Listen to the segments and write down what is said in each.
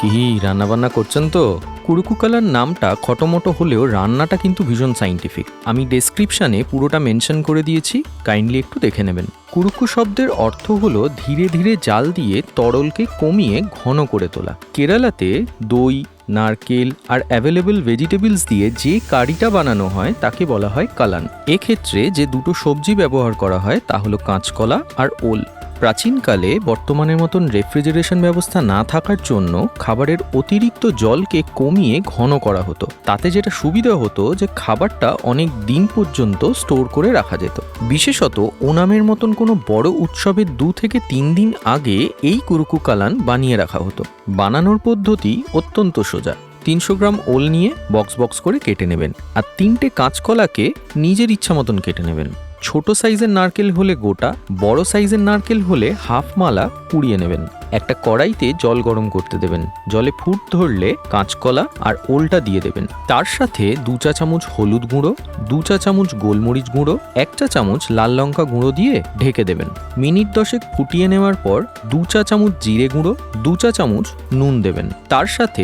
কি রান্নাবান্না করছেন তো? কুরুকুকালার নামটা খটোমটো হলেও রান্নাটা কিন্তু ভীষণ সাইন্টিফিক। আমি ডেসক্রিপশানে পুরোটা মেনশন করে দিয়েছি, কাইন্ডলি একটু দেখে নেবেন। কুরুকু শব্দের অর্থ হলো ধীরে ধীরে জাল দিয়ে তরলকে কমিয়ে ঘন করে তোলা। কেরালাতে দই, নারকেল আর অ্যাভেলেবল ভেজিটেবলস দিয়ে যে কারিটা বানানো হয় তাকে বলা হয় কালান। এক্ষেত্রে যে দুটো সবজি ব্যবহার করা হয় তা হলো কাঁচকলা আর ওল। প্রাচীনকালে বর্তমানের মতন রেফ্রিজারেশন ব্যবস্থা না থাকার জন্য খাবারের অতিরিক্ত জলকে কমিয়ে ঘন করা হতো। তাতে যেটা সুবিধা হতো যে খাবারটা অনেক দিন পর্যন্ত স্টোর করে রাখা যেত। বিশেষত ওনামের মতন কোনো বড় উৎসবের 2 থেকে 3 দিন আগে এই কুরুকু কালান বানিয়ে রাখা হতো। বানানোর পদ্ধতি অত্যন্ত সোজা। 300 গ্রাম ওল নিয়ে বক্স বক্স করে কেটে নেবেন আর 3টে কাঁচকলাকে নিজের ইচ্ছা মতন কেটে নেবেন। ছোট সাইজের নারকেল হলে গোটা, বড় সাইজের নারকেল হলে হাফ মালা পুড়িয়ে নেবেন। একটা কড়াইতে জল গরম করতে দেবেন। জলে ফুট ধরলে কাঁচকলা আর ওলটা দিয়ে দেবেন। তার সাথে 2 চা চামচ হলুদ গুঁড়ো, 2 চা চামচ গোলমরিচ গুঁড়ো, 1 চা চামচ লাল লঙ্কা গুঁড়ো দিয়ে ঢেকে দেবেন। মিনিট 10 ফুটিয়ে নেওয়ার পর 2 চা চামচ জিরে গুঁড়ো, 2 চা চামচ নুন দেবেন। তার সাথে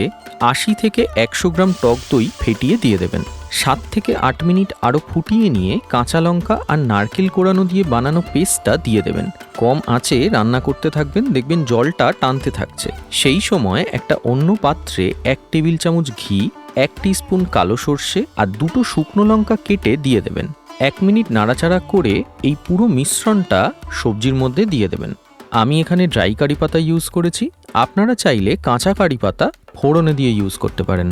80 থেকে 100 গ্রাম টক দই ফেটিয়ে দিয়ে দেবেন। 7 থেকে 8 মিনিট আরও ফুটিয়ে নিয়ে কাঁচা লঙ্কা আর নারকেল কোড়ানো দিয়ে বানানো পেস্টটা দিয়ে দেবেন। কম আঁচে রান্না করতে থাকবেন, দেখবেন জলটা টানতে থাকছে। সেই সময় একটা অন্য পাত্রে 1 টেবিল চামচ ঘি, 1 টিস্পুন কালো সর্ষে আর 2টো শুকনো লঙ্কা কেটে দিয়ে দেবেন। 1 মিনিট নাড়াচাড়া করে এই পুরো মিশ্রণটা সবজির মধ্যে দিয়ে দেবেন। আমি এখানে ড্রাই কারি পাতা ইউজ করেছি, আপনারা চাইলে কাঁচা কারি পাতা ফোড়নে দিয়ে ইউজ করতে পারেন।